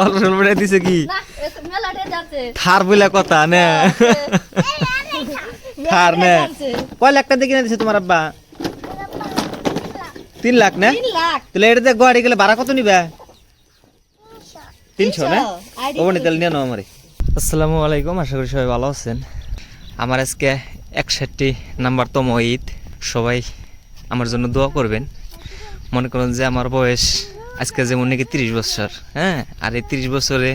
Already বলে দিছে কি থার বলে কথা না থার না কয় লাখ টাকা কিনে দিছে তোমার আব্বা 3 লাখ না তাহলে এটা গাড়ি গেলে ভাড়া কত নিবে 300 না ও নি তাহলে নিয়ে নাও আমারে আসসালামু আলাইকুম আশা করি সবাই ভালো আছেন আমার আজকে 61 নাম্বার তম ঈদ সবাই আমার জন্য দোয়া করবেন মনে করুন যে আমার বয়স আজকে যেমন নাকি 30 বছর হ্যাঁ আর এই 30 বছরে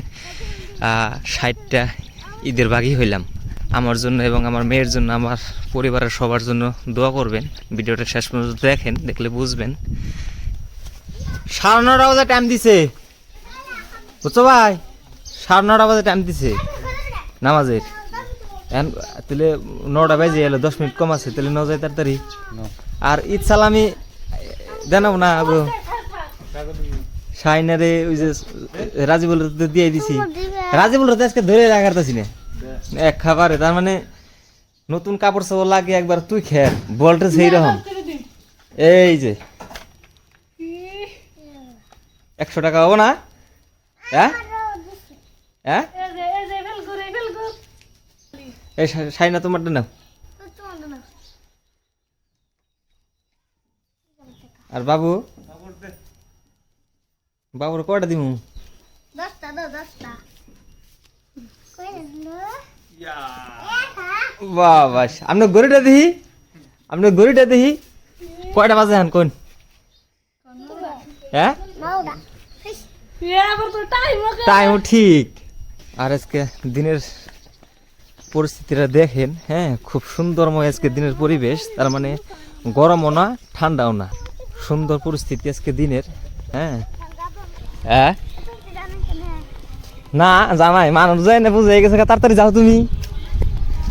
60টা ঈদের ভাগই হইলাম আমার জন্য এবং আমার মেয়ের জন্য আমার পরিবারের সবার জন্য দোয়া করবেন ভিডিওটা শেষ পর্যন্ত দেখেন দেখলে বুঝবেন 9:30 বাজে টাইম দিছে বুঝছো ভাই 9:30 বাজে টাইম দিছে নামাজের তাহলে 9টা বাজে এলো 10 মিনিট কম আছে তাহলে ন যায় তাড়াতাড়ি আর ঈদ সালামি দেনাও না শাইনারে ওই যে রাজিবুল দিয়ে দিছি রাজিবুল আজকে ধরে রাখারতাছি না এক খাবারে তার মানে নতুন কাপড় চাপড় লাগে একবার তুই খের বলটা সেই রকম এই যে 100 টাকা হবো না হ্যাঁ হ্যাঁ এই শাইনা তোমারটা নাও আর বাবু বাবুর কয়টা দিমু 10টা দাও 10টা বাহ বাস আমরা গরিটা দেখি কয়টা বাজে হান কোন হ্যাঁ টাইম ঠিক আর আজকে দিনের পরিস্থিতিটা দেখেন হ্যাঁ খুব সুন্দরময় আজকে দিনের পরিবেশ তার মানে গরমও না ঠান্ডাও না সুন্দর পরিস্থিতি আজকে দিনের হ্যাঁ হ্যাঁ না জামাই মানুষ যায় না বুঝে গেছে তাড়াতাড়ি যাও তুমি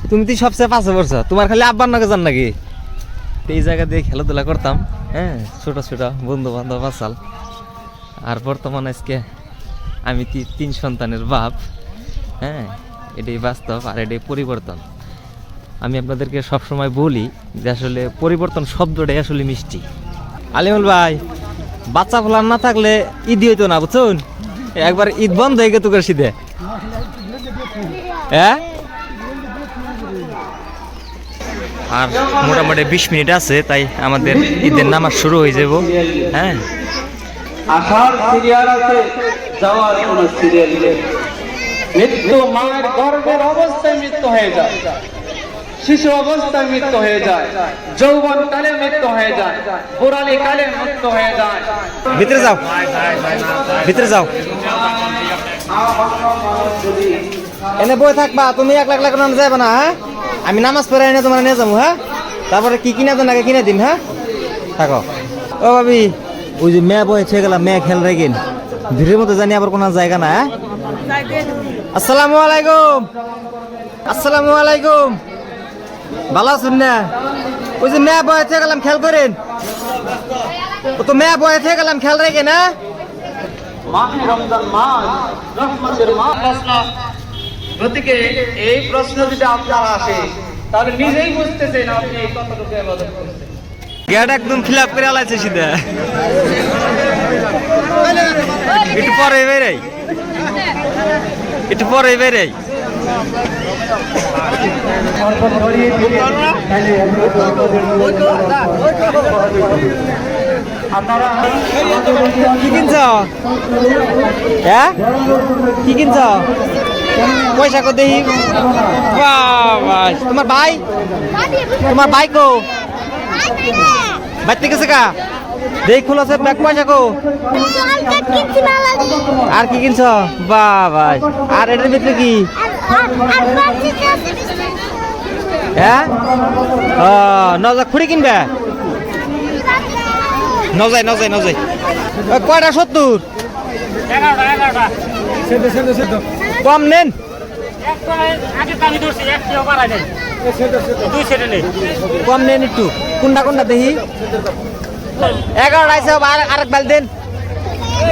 তো সবচেয়ে পাশে পড়ছো তোমার খালি আব্বার নাকি যান নাকি এই জায়গা দিয়ে খেলাধুলা করতাম হ্যাঁ ছোট ছোট বন্ধু বান্ধব আসাল আর বর্তমানে আজকে আমি 3 সন্তানের বাপ হ্যাঁ এটাই বাস্তব আর এটাই পরিবর্তন আমি আপনাদেরকে সবসময় বলি যে আসলে পরিবর্তন শব্দটাই আসলে মিষ্টি আলিমুল ভাই বাচ্চা ফলার না থাকলে ঈদ হইতো না বুঝছেন একবার ঈদ বন্ধ হয়ে গেত করে শীতে হ্যাঁ আর মোটামুটি 20 মিনিট আছে তাই আমাদের ঈদের নামাজ শুরু হয়ে যাব হ্যাঁ আসার সিরিয়াল আছে যাওয়ার কোন সিরিয়াল নেই মৃত্যু মায়ের গর্ভের অবস্থায় মৃত্যু হয়ে যায় শিশু অবস্থায় মৃত্যু হয়ে যায় যৌবন কালে মৃত্যু হয়ে যায় বুড়ালি কালে মৃত্যু হয়ে যায় ভিতরে যাও এনে বই থাকবা তুমি 1 লাখ নাম যাবে না হ্যাঁ আমি নামাজ পড়ে এনে তোমার নিয়ে যাবো হ্যাঁ তারপরে কি কিনা দেন আগে কিনে দিন হ্যাঁ থাকো ও ভাবি ওই যে মেয়ে বই ছেয়ে গেলাম মেয়ে খেল রেখেন ভিড়ের মতো জানি আবার কোনো জায়গা না হ্যাঁ আসসালামু আলাইকুম ভালো আছেন না ওই যে মেয়ে বয়ে থেকে গেলাম খেয়াল করেন ও তো মেয়ে বয়ে থেকে গেলাম খেয়াল রেখে না মাহে রমজান মাস রহমতের মাস গতিকে এই প্রশ্ন যদি আপনার আসে তাহলে নিজেই বুঝতেছেন আপনি কতটুকু ইবাদত করছেন গেট একদম ফিল আপ করে আলাইছে সিধা একটু পরে বেরাই কি কিনছ হ্যাঁ কি কিনছ পয়সা কো দেখি তোমার ভাই কো বাইতে গেছে কা দেখ খুলেছে ব্যাগ পয়সা কো আর কি কিনছ বাবা আর এটার ভিতরে কি হ্যাঁ নজা খুঁড়ি কিনবে নজাই কয়টা 70 কম নেন কম নেন একটু কোনটা দেখি 11 আইছে আরেক বাইল দেন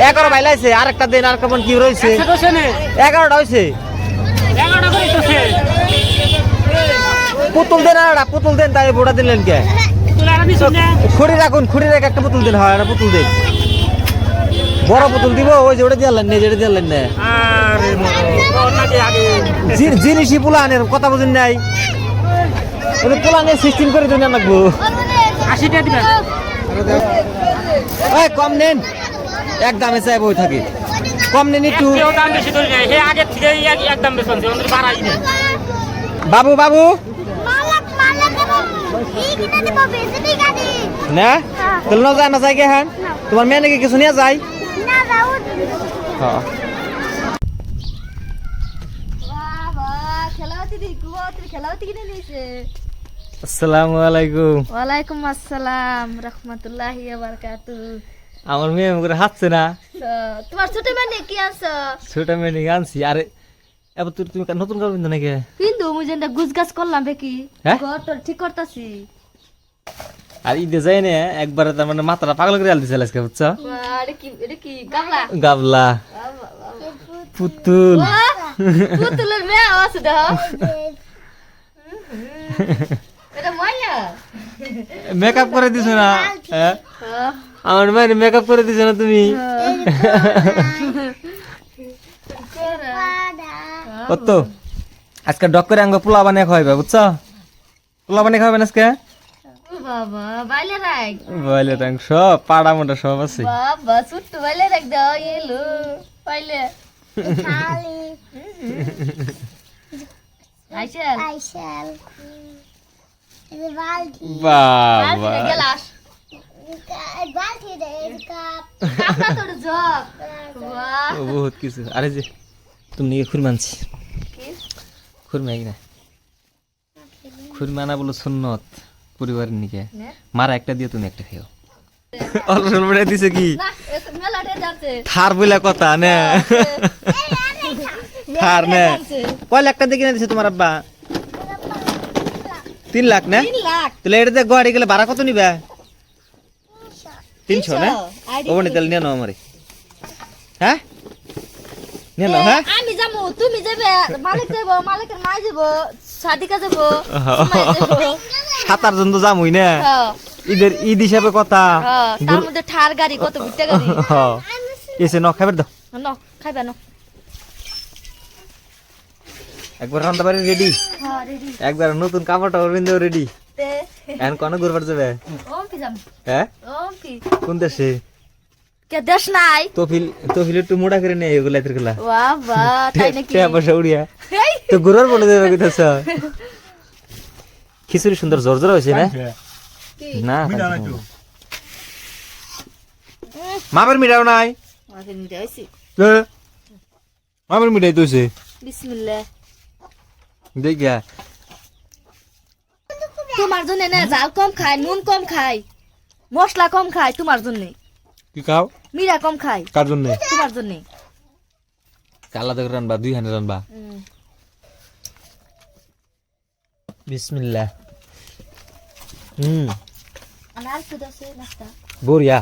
11 বাইল আইছে আরেকটা দেন আর কেমন কি রয়েছে 11টা হয়েছে পুতুল দেন তাই বোড়া দিলেন কে খুঁড়ি রেখে একটা পুতুল দেন হয় পুতুল দেন বড় বোতল দিব ওই যে ওটা দিয়ে আনলেন না যেটা দিয়ে আনলেন না আরে তোর নাকি আগে জিনিসই পোলা আনের কথা বুঝেন নাই ওই পোলা আনের সিস্টেম করে দিন লাগবো 80 টাকা দিবেন ওই কম নেন এক দামে চাই বই থাকে কম নেন একটু কেউ দাম বেশি ধরে নেয় হে আগে থেকে একদম বেশি হচ্ছে ওদের বাড়াই নেই বাবু বাবু মালাক মালাক এই কিটা দিব বেশি ঠিক আছে না তাহলে না যায় গে হ্যাঁ তোমার মেয়ে নাকি কিছু নিয়ে যায় না যাও হ্যাঁ বাবা খেলাওতি দি কুয়াতি খেলাওতি কিনে নিছে আসসালামু আলাইকুম ওয়ালাইকুম আসসালাম রাহমাতুল্লাহি ওয়া বারাকাতুহু আমার মেয়ে করে হাসছে না তোমার ছোট মেয়ে কি আনছো ছোট মেয়ে নিয়ে আনছি আরে এবার তুমি নতুন কাপড় পিন্ধো নাকি কিন্তু মুই যেটা গুজগাছ করলাম বেকি হ্যাঁ? ঘর তোর ঠিক করতাছি আর ঈদে যাই না একবারে তার মানে মাথাটা পাগল করে আল দিছে আজকে বুঝছো এটা কি গামলা গাবলা পুতুল পুতুলের মেয়ে আছে দেখো এটা মাইয়া মেকআপ করে দিছো না হ্যাঁ? আমার মেয়ের মেকআপ করে দিছো না তুমি কত আজকে ডক করে আঙ্গ পোলা বানিয়ে খাওয়াইবে বুঝছো পোলা বানিয়ে খাওয়াবেন আজকে বাবা বাইলে রাখ বলে তাং সব পাড়া মোটা সব আছে বাবা ছোট্ট বাইলে রাখ দাও এলো পাইলে খালি আইসাল আইসাল এই বালতি বাবা গেলাস বালতি দে কাপ কাপটা তোর জগ বাহ ও বহুত কিছু আরে যে তুমি নিয়ে খুর মানছি কি খুরমা না খুরমা না বলো সুন্নত পরিবারের নিকে না মারা একটা দিয়ে তুমি একটা খেও অল্প স্বল্প দিছে কি না এসব মেলাতে যাচ্ছে থার বলে কথা না থার না কয় লাখ টাকা দিয়ে কিনে দিছে তোমার আব্বা 3 লাখ না 3 লাখ তাহলে এটাতে গাড়ি গেলে ভাড়া কত নিবে 300 না ও নি তাহলে নিয়ে নাও আমারে হ্যাঁ নিয়ে নাও হ্যাঁ আমি যাবো তুমি যাবে মালিক যাবো মালিকের মা যাবো সাদিকা যাবো সাতার জন তো যামই না হ্যাঁ ঈদের ঈদ হিসাবে কথা হ্যাঁ তার মধ্যে ঠার গাড়ি কত বিটটা গাড়ি এসে ন খাবার দাও ন খাইবা ন একবার রান্না বাড়ি রেডি হ্যাঁ রেডি একবার নতুন কাপড় টাপড় পিন্ধে রেডি তে এখন কোন ঘুরবার যাবে ওম কি যাম হ্যাঁ ওম কি কোন দেশে কে দেশ নাই তফিল একটু মোটা করে নেই এগুলা এতগুলা বাহ বাহ তাই নাকি পয়সা উড়িয়া হেই, তো ঘুরবার বলে দেবে কিতাছ খিচুড়ি সুন্দর জর্জর হয়েছে না কি না মামের মিঠাও নাই মাকে নিতে আইছি মামের মিঠাই তোছে বিসমিল্লাহ দেখিয়া তোমার জন্য না জাল কম খাই নুন কম খাই মশলা কম খাই তোমার জন্য কি খাও মিরা কম খাই কার জন্য তোমার জন্য কালা দেখে রানবা 2 হানে রানবা বিসমিল্লাহ আর কি দাও সে নাস্তা বড়িয়া